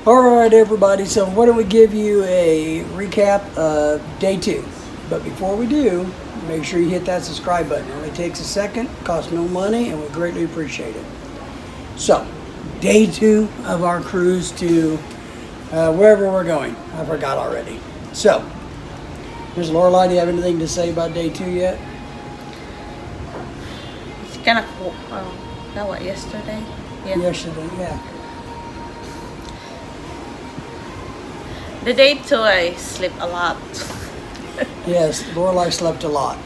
Alright everybody, so why don't we give you a recap of day 2. But before we do, make sure you hit that subscribe button. It only takes a second, costs no money, and we greatly appreciate it. So, day 2 of our cruise to wherever we're going. I forgot already. So, Ms. Lorelai, do you have anything to say about day 2 yet? It's kind of cool. That was yesterday? Yeah. Yesterday, yeah. The day 2, I sleep a lot. Yes, Lorelai slept a lot.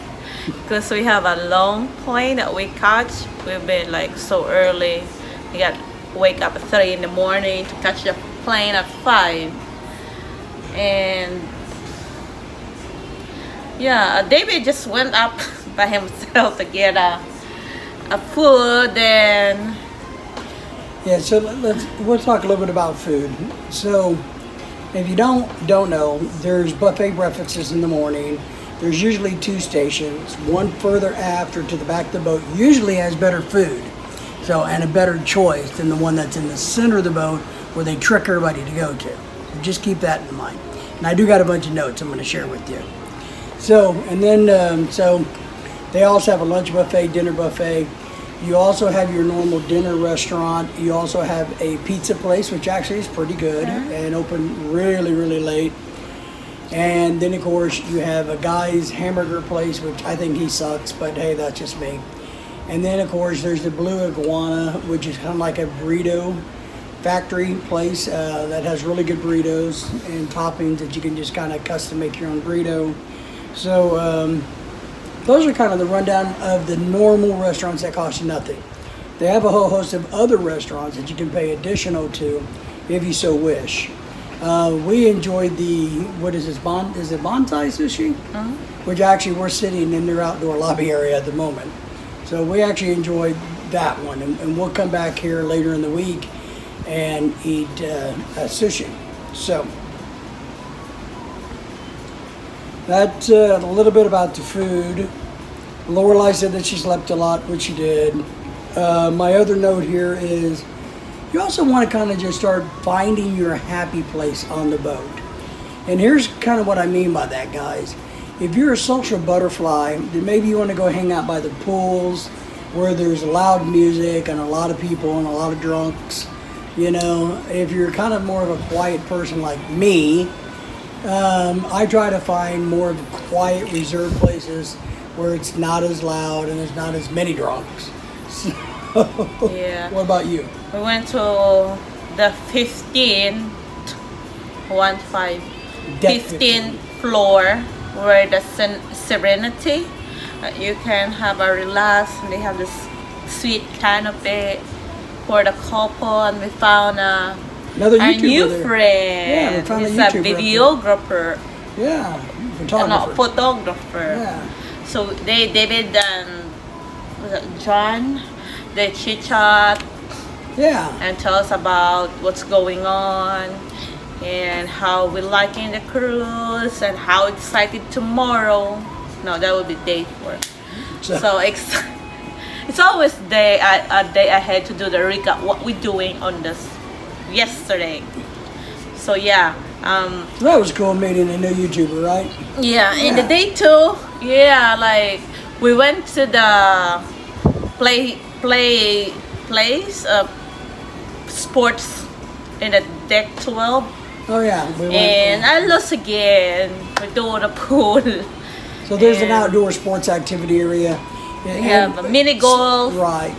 Because we have a long plane that we catch. We've been like so early. We got wake up at 3 in the morning to catch the plane at 5. And yeah, David just went up by himself to get a food. And Yeah, so we'll talk a little bit about food. So, if you don't know, there's buffet breakfasts in the morning. There's usually 2 stations. One further aft or to the back of the boat usually has better food, so and a better choice than the one that's in the center of the boat where they trick everybody to go to. So just keep that in mind. And I do got a bunch of notes I'm going to share with you. So, and then so they also have a lunch buffet, dinner buffet. You also have your normal dinner restaurant. You also have a pizza place, which actually is pretty good and open really, really late. And then, of course, you have a guy's hamburger place, which I think he sucks, but hey, that's just me. And then, of course, there's the Blue Iguana, which is kind of like a burrito factory place that has really good burritos and toppings that you can just kind of custom make your own burrito. So, those are kind of the rundown of the normal restaurants that cost you nothing. They have a whole host of other restaurants that you can pay additional to if you so wish. We enjoyed the, what is this, is it bonsai sushi? Which actually we're sitting in their outdoor lobby area at the moment. So we actually enjoyed that one, and we'll come back here later in the week and eat sushi. So that's a little bit about the food. Lorelai said that she slept a lot, which she did. My other note here is you also want to kind of just start finding your happy place on the boat. And here's kind of what I mean by that, guys. If you're a social butterfly, then maybe you want to go hang out by the pools where there's loud music and a lot of people and a lot of drunks. You know, if you're kind of more of a quiet person like me, I try to find more of quiet, reserved places where it's not as loud and there's not as many drunks. So, yeah. What about you? We went to the 15th floor where the Serenity. You can have a relax. They have this sweet canopy for the couple, and we found another our YouTuber new there. friend. Yeah, we found He's a a YouTuber videographer. Yeah, No, photographer. Yeah. So David and John, they chit chat. Yeah. And tell us about what's going on and how we're liking the cruise and how excited tomorrow. No, that would be day 4. So it's always a day ahead to do the recap what we're doing on this yesterday. So yeah. That was cool meeting a new YouTuber, right? Yeah, in the day 2, yeah, like we went to the place sports in the deck 12. Oh yeah, we went, And I lost again. We do the pool. So there's an outdoor sports activity area. We have a mini golf. Right,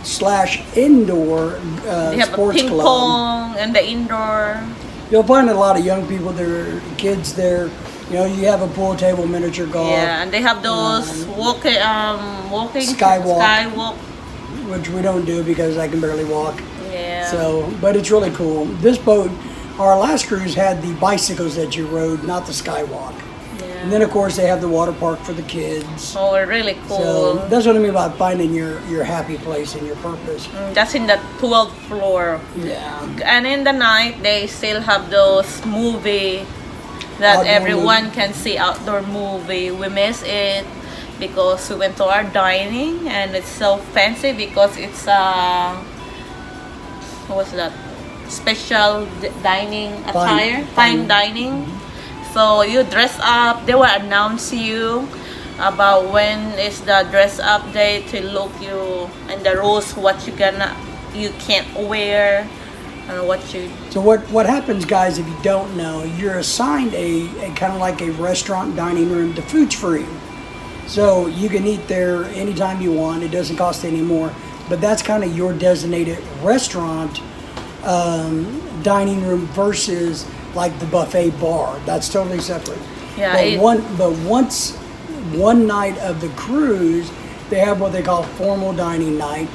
/ indoor They have a sports ping club. pong and the indoor. You'll find a lot of young people there, kids there. You know, you have a pool table, miniature golf. Yeah, and they have those walking skywalk, which we don't do because I can barely walk. Yeah. So, but it's really cool. This boat, our last cruise had the bicycles that you rode, not the skywalk. Yeah. And then of course they have the water park for the kids. Oh, really cool. So that's what I mean about finding your happy place and your purpose. That's in the 12th floor. Yeah. And in the night, they still have those movie that Outdoor everyone movie. can see, outdoor movie. We miss it because we went to our dining and it's so fancy because it's what's that? special dining attire, Fine fine dining. So you dress up. They will announce you about when is the dress up day to look you and the rules what you can't wear and what you. So what happens, guys? If you don't know, you're assigned a kind of like a restaurant dining room. The food's free, so you can eat there anytime you want. It doesn't cost any more. But that's kind of your designated restaurant dining room versus like the buffet bar. That's totally separate. Yeah. But once one night of the cruise, they have what they call formal dining night,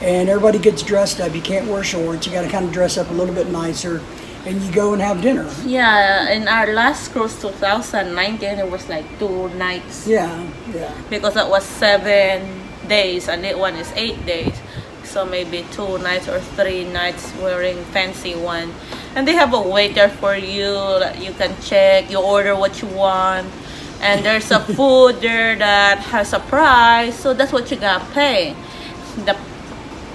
and everybody gets dressed up. You can't wear shorts. You got to kind of dress up a little bit nicer, and you go and have dinner. Yeah, in our last cruise 2019, it was like 2 nights. Yeah. Because that was 7 days and that one is 8 days. So maybe 2 nights or 3 nights wearing fancy one. And they have a waiter for you that you can check, you order what you want. And there's a food there that has a price, so that's what you gotta pay. The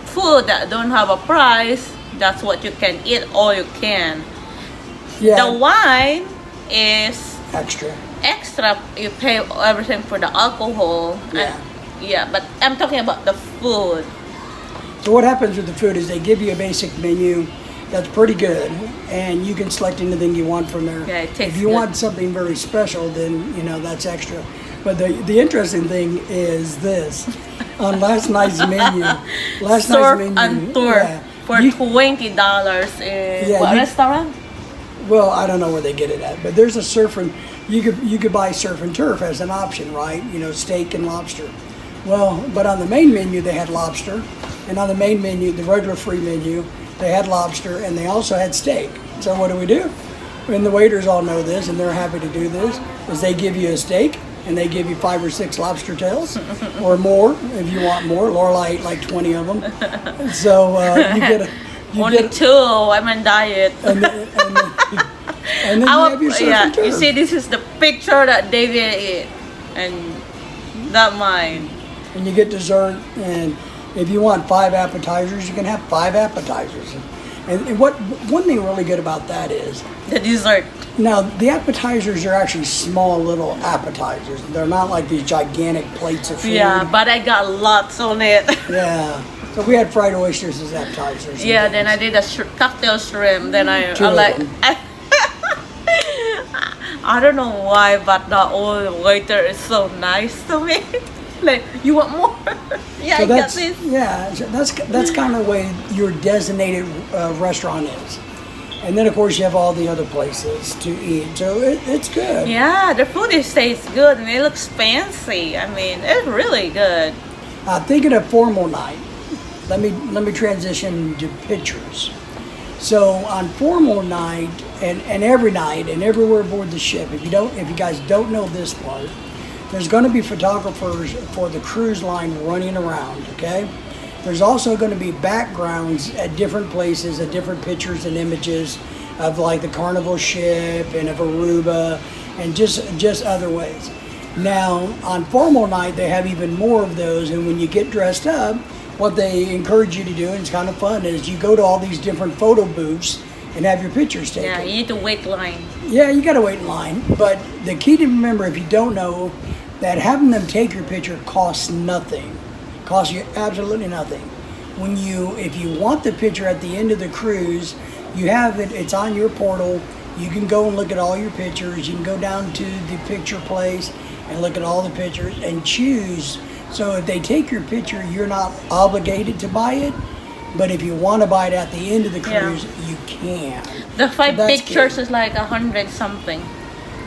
food that don't have a price, that's what you can eat all you can. Yeah. The wine is Extra. You pay everything for the alcohol. Yeah. Yeah, but I'm talking about the food. So what happens with the food is they give you a basic menu that's pretty good, and you can select anything you want from there. Yeah, it tastes if you good. want something very special, then that's extra. But the interesting thing is this: on last night's menu, Surf and tour for $20 in what restaurant? Well, I don't know where they get it at, but there's a surf and you could buy surf and turf as an option, right? Steak and lobster. Well, but on the main menu they had lobster, and on the main menu, the regular free menu, they had lobster, and they also had steak. So what do? And the waiters all know this, and they're happy to do this, is they give you a steak, and they give you 5 or 6 lobster tails, or more if you want more. Lorelai ate like 20 of them. So you get Only 2. I'm on diet. And then you have your surf and turf. You see, this is the picture that David ate, and not mine. And you get dessert, and if you want 5 appetizers, you can have 5 appetizers. And one thing really good about that is the dessert. Now the appetizers are actually small little appetizers. They're not like these gigantic plates of food. Yeah, but I got lots on it. Yeah. So we had fried oysters as appetizers. Yeah, then I did a cocktail shrimp. Then I like. I don't know why, but the old waiter is so nice to me. Like, you want more? Yeah, so I got this. Yeah, so that's kind of the way your designated restaurant is. And then, of course, you have all the other places to eat. So it's good. Yeah, the food tastes good and it looks fancy. I mean, it's really good. Thinking of formal night, let me transition to pictures. So on formal night and every night and everywhere aboard the ship, if you guys don't know this part, there's going to be photographers for the cruise line running around, okay? There's also going to be backgrounds at different places, at different pictures and images of like the Carnival ship and of Aruba and just other ways. Now, on formal night, they have even more of those, and when you get dressed up, what they encourage you to do, and it's kind of fun, is you go to all these different photo booths and have your pictures taken. Yeah, you need to wait line. Yeah, you got to wait in line. But the key to remember, if you don't know, that having them take your picture costs nothing. Costs you absolutely nothing. If you want the picture at the end of the cruise, you have it. It's on your portal. You can go and look at all your pictures. You can go down to the picture place and look at all the pictures and choose. So if they take your picture, you're not obligated to buy it. But if you want to buy it at the end of the cruise, you can. The 5 pictures is like 100 something.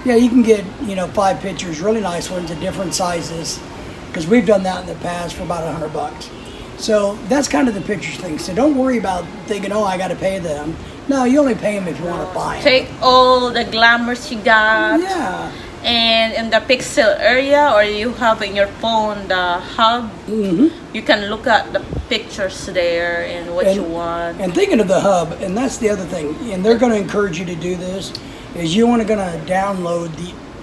Yeah, you can get 5 pictures, really nice ones of different sizes, because we've done that in the past for about $100. So that's kind of the pictures thing. So don't worry about thinking, I got to pay them. No, you only pay them if you want to buy them. Take all the glamours you got. Yeah. And in the pixel area, or you have in your phone the hub, you can look at the pictures there and what you want. And thinking of the hub, and that's the other thing, and they're going to encourage you to do this, is you want to download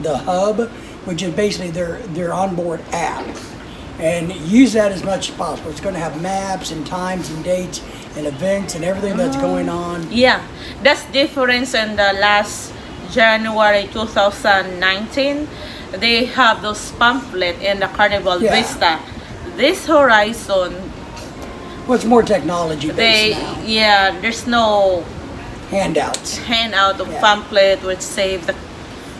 the hub, which is basically their onboard app. and use that as much as possible. It's going to have maps and times and dates and events and everything that's going on. Yeah, that's difference in the last January 2019. They have those pamphlet in the Carnival Vista. This Horizon, What's more technology based now? There's no Handouts. handout of pamphlet which save the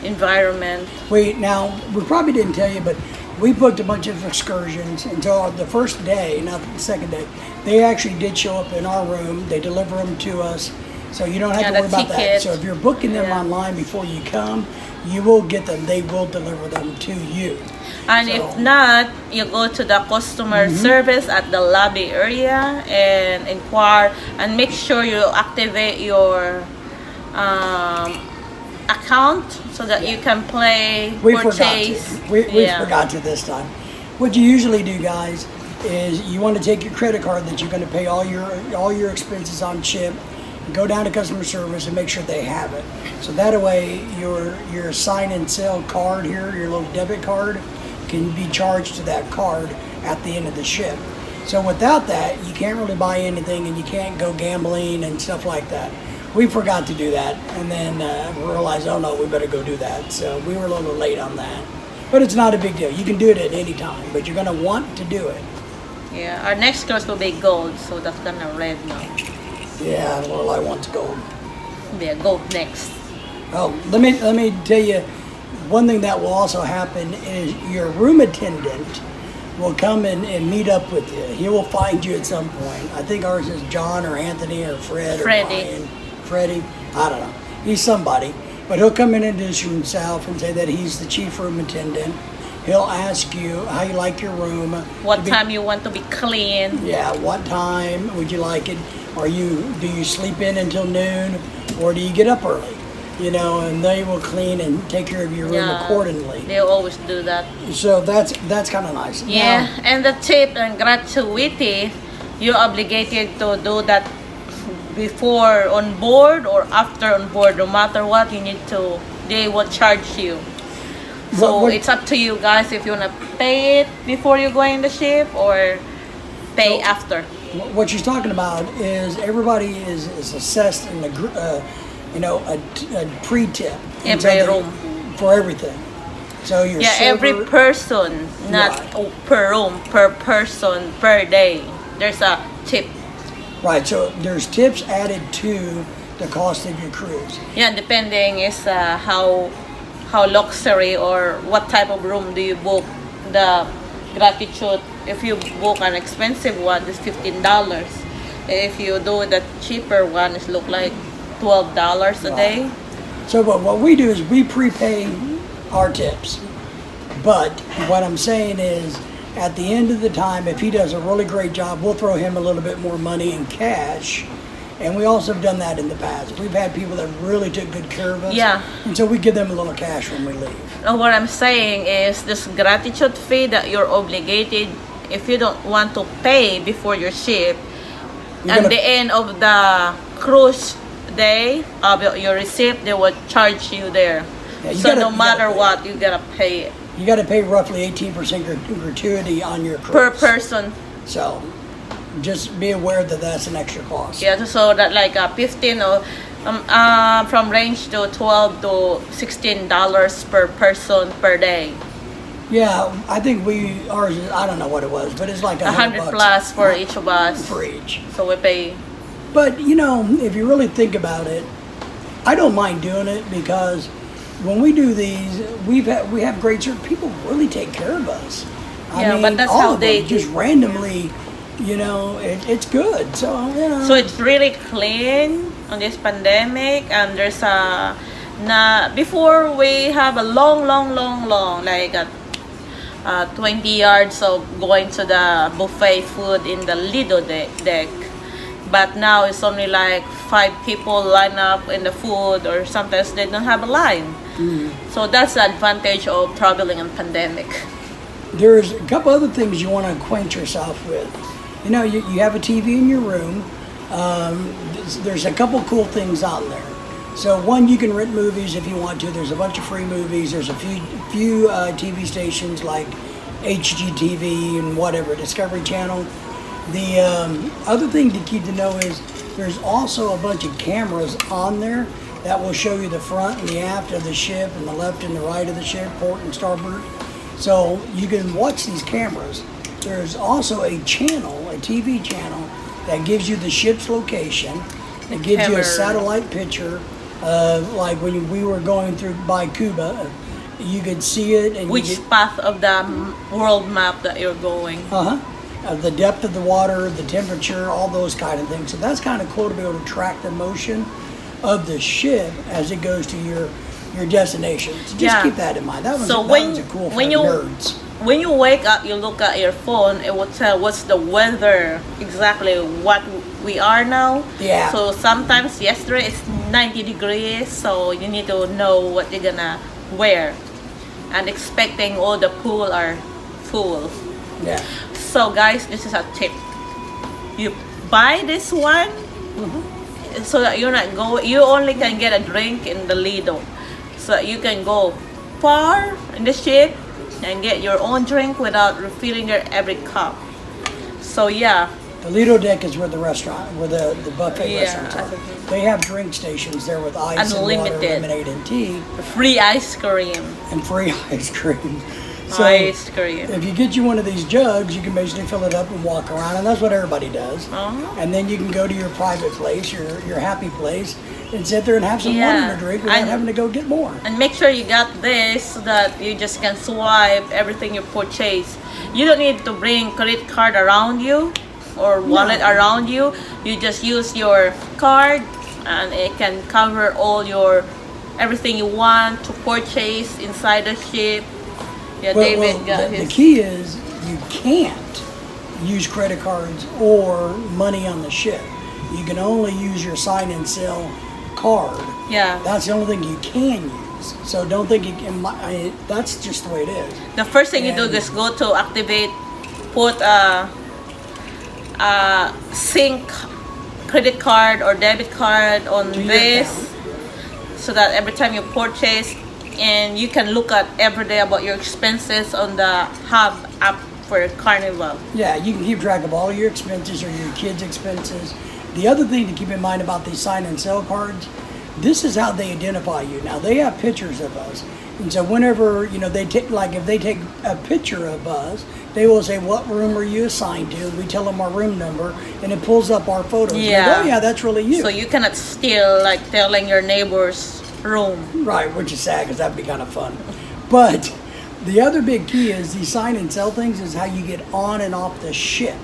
environment. We probably didn't tell you, but we booked a bunch of excursions until the first day, not the second day. They actually did show up in our room. They deliver them to us, so you don't have to worry about that. So if you're booking them online before you come, you will get them. They will deliver them to you. And if not, you go to the customer service at the lobby area and inquire, and make sure you activate your account so that you can purchase. We forgot to this time. What you usually do, guys, is you want to take your credit card that you're going to pay all your expenses on ship, go down to customer service and make sure they have it. So that way your sign and sell card here, your little debit card, can be charged to that card at the end of the ship. So without that, you can't really buy anything, and you can't go gambling and stuff like that. We forgot to do that, and then realized, oh no, we better go do that. So we were a little late on that. But it's not a big deal. You can do it at any time, but you're going to want to do it. Yeah, our next course will be gold, so that's gonna red now. Yeah, well, I want gold. Be a gold next. Oh, let me tell you, one thing that will also happen is your room attendant will come and meet up with you. He will find you at some point. I think ours is John or Anthony or Fred or Brian. Freddie, I don't know. He's somebody. But he'll come in and introduce himself and say that he's the chief room attendant. He'll ask you how you like your room. What time you want to be clean. Yeah, what time would you like it? Do you sleep in until noon, or do you get up early? And they will clean and take care of your room accordingly. They always do that. So that's kind of nice. Yeah, and the tip and gratuity, you're obligated to do that before on board or after on board. No matter what, they will charge you. So it's up to you guys if you want to pay it before you go in the ship or pay after. What she's talking about is everybody is assessed in a pre-tip. Every room. For everything. So your server, every person, not per room, per person, per day. There's a tip. Right, so there's tips added to the cost of your cruise. Yeah, depending is how luxury or what type of room do you book. The gratitude, if you book an expensive one, is $15. If you do the cheaper one, it look like $12 a day. So what we do is we prepay our tips. But what I'm saying is, at the end of the time, if he does a really great job, we'll throw him a little bit more money in cash. And we also have done that in the past. We've had people that really took good care of us. Yeah. And so we give them a little cash when we leave. What I'm saying is this gratitude fee that you're obligated, if you don't want to pay before your ship, at the end of the cruise day, your receipt, they will charge you there. Yeah, so no matter what, you gotta pay it. You gotta pay roughly 18% gratuity on your cruise. Per person. So just be aware that that's an extra cost. Yeah, so that like 15 or from range to $12 to $16 per person per day. Yeah, I think ours is, I don't know what it was, but it's like $100 plus for each of us. For each. So we pay. But if you really think about it, I don't mind doing it because when we do these, we have great service. People really take care of us. I mean, but that's how they just randomly. It's good. So So it's really clean on this pandemic, and there's before we have a long, like 20 yards of going to the buffet food in the Lido deck. But now it's only like 5 people line up in the food, or sometimes they don't have a line. So that's the advantage of traveling in pandemic. There's a couple other things you want to acquaint yourself with. You have a TV in your room. There's a couple cool things on there. So one, you can rent movies if you want to. There's a bunch of free movies. There's a few TV stations like HGTV and whatever, Discovery Channel. The other thing to keep to know is there's also a bunch of cameras on there that will show you the front and the aft of the ship and the left and the right of the ship, port and starboard. So you can watch these cameras. There's also a channel, a TV channel, that gives you the ship's location. It gives you a satellite picture of, like when we were going through by Cuba, you could see it. And which path of the world map that you're going. The depth of the water, the temperature, all those kind of things. So that's kind of cool to be able to track the motion of the ship as it goes to your destination. So just keep that in mind. That was a cool for nerds. When you wake up, you look at your phone, it will tell what's the weather, exactly what we are now. Yeah. So sometimes yesterday it's 90 degrees, so you need to know what you're gonna wear. And expecting all the pool are full. Yeah. So guys, this is a tip. You buy this one so that you're not you only can get a drink in the Lido. So that you can go far in the ship and get your own drink without refilling your every cup. So yeah. The Lido deck is where the restaurant, where the buffet restaurants are. They have drink stations there with ice unlimited. And water, lemonade and tea. Free ice cream. And free ice cream. So ice cream. If you get you one of these jugs, you can basically fill it up and walk around, and that's what everybody does. And then you can go to your private place, your happy place, and sit there and have some water to drink without having to go get more. And make sure you got this so that you just can swipe everything you purchase. You don't need to bring credit card around you or wallet around you. You just use your card, and it can cover all your everything you want to purchase inside the ship. Yeah, David got his. The key is you can't use credit cards or money on the ship. You can only use your sign and sell card. Yeah. That's the only thing you can use. So don't think you can. That's just the way it is. The first thing you do is go to activate, put a sync credit card or debit card on this, so that every time you purchase, and you can look at every day about your expenses on the Hub app for Carnival. Yeah, you can keep track of all your expenses or your kids' expenses. The other thing to keep in mind about these sign and sell cards, this is how they identify you. Now, they have pictures of us. And so whenever, they take, like if they take a picture of us, they will say, what room are you assigned to? We tell them our room number, and it pulls up our photos. Yeah. Oh, yeah, that's really you. So you cannot steal, like telling your neighbor's room. Right, which is sad because that'd be kind of fun. But the other big key is these sign and sell things is how you get on and off the ship.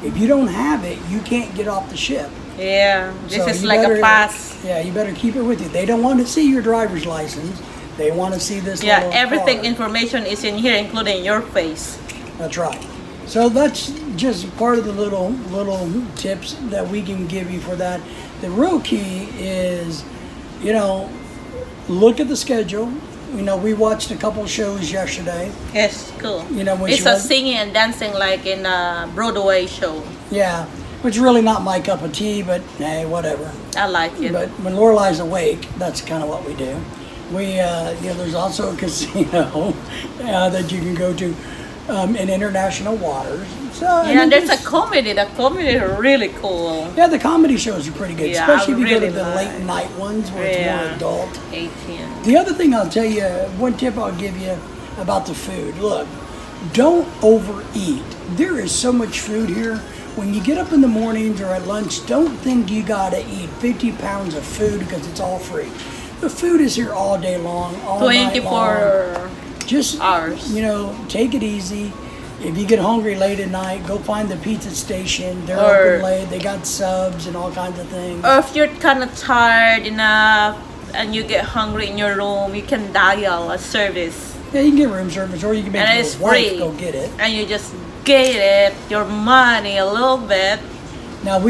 If you don't have it, you can't get off the ship. Yeah, this is like a pass. Yeah, you better keep it with you. They don't want to see your driver's license. They want to see this. Yeah, everything information is in here, including your face. That's right. So that's just part of the little tips that we can give you for that. The real key is, look at the schedule. We watched a couple shows yesterday. Yes, cool. When it's a singing and dancing like in a Broadway show. Yeah, which is really not my cup of tea, but hey, whatever. I like it. But when Lorelei's awake, that's kind of what we do. We, there's also a casino that you can go to in international waters. So yeah, there's a comedy. The comedy is really cool. Yeah, the comedy shows are pretty good, Yeah, especially if you really go to the late night ones where it's more adult. 18. The other thing I'll tell you, one tip I'll give you about the food. Look, don't overeat. There is so much food here. When you get up in the mornings or at lunch, don't think you gotta eat 50 pounds of food because it's all free. The food is here all day long, all 24 night long. Just hours. Take it easy. If you get hungry late at night, go find the pizza station. They're open late. They got subs and all kinds of things. Or if you're kind of tired enough and you get hungry in your room, you can dial a service. Yeah, you can get room service, or you can make your wife go get it. And you just get it, your money a little bit. Now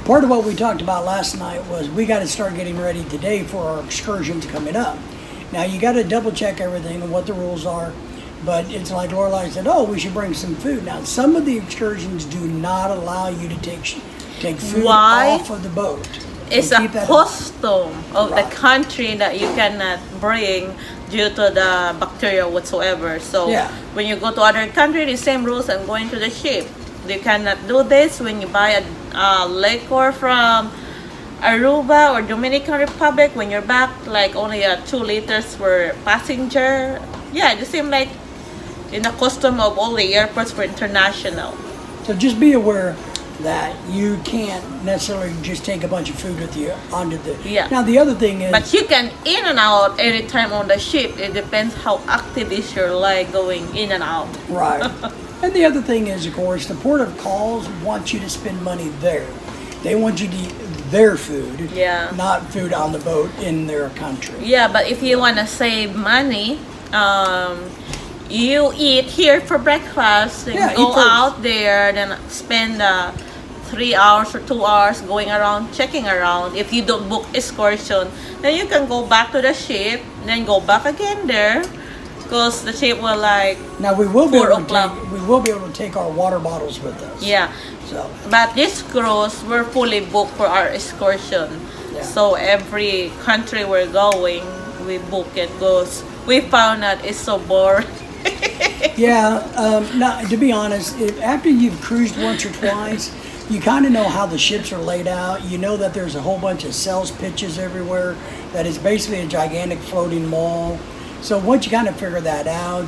part of what we talked about last night was we got to start getting ready today for our excursions coming up. Now you got to double check everything and what the rules are. But it's like Lorelai said, we should bring some food. Now, some of the excursions do not allow you to take food off of the boat. It's a custom of the country that you cannot bring due to the bacteria whatsoever. So Yeah. when you go to other country, the same rules and going to the ship. You cannot do this when you buy a liquor from Aruba or Dominican Republic. When you're back, like only 2 liters per passenger. Yeah, the same like in the custom of all the airports for international. So just be aware that you can't necessarily just take a bunch of food with you onto the. Yeah. Now the other thing is. But you can in and out anytime on the ship. It depends how active is your leg going in and out. Right. And the other thing is, of course, the port of calls wants you to spend money there. They want you to eat their food, Yeah. not food on the boat in their country. Yeah, but if you want to save money, you eat here for breakfast and Yeah, go eat first. out there, then spend 3 hours or 2 hours going around, checking around. If you don't book excursion, then you can go back to the ship, then go back again there, because the ship will like, Now we will be 4 able to o'clock. take our water bottles with us. yeah. So But this cruise, we're fully booked for our excursion. Yeah. So every country we're going, we book it because we found that it's so boring. yeah. Now to be honest, after you've cruised once or twice, you kind of know how the ships are laid out. You know that there's a whole bunch of sales pitches everywhere. That is basically a gigantic floating mall. So once you kind of figure that out,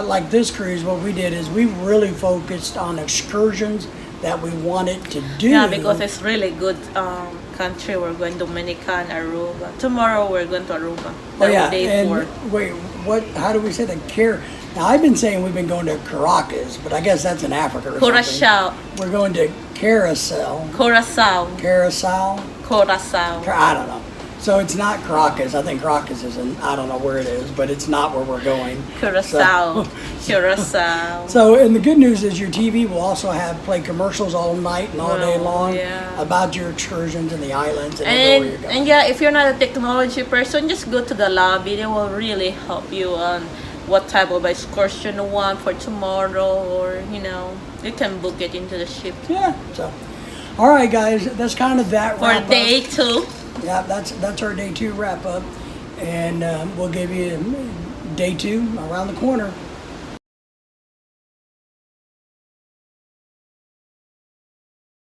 like this cruise, what we did is we really focused on excursions that we wanted to do. Yeah, because it's really good country. We're going Dominican, Aruba. Tomorrow we're going to Aruba. Oh yeah, Day and 4. wait, what? How do we say that? Now I've been saying we've been going to Caracas, but I guess that's in Africa or Curacao. something. We're going to Carousel. Curacao. Carousel? Curacao. I don't know. So it's not Caracas. I think Caracas is in, I don't know where it is, but it's not where we're going. Curacao. So, Curacao. so, and the good news is your TV will also play commercials all night and all day Oh, long yeah. about your excursions in the islands and everywhere you're And, going. and yeah, if you're not a technology person, just go to the lobby. They will really help you on what type of excursion you want for tomorrow, or you can book it into the ship Yeah. So, all right, guys, that's kind of that for wrap up. day 2. Yeah, that's our day 2 wrap up, and we'll give you day 2 around the corner.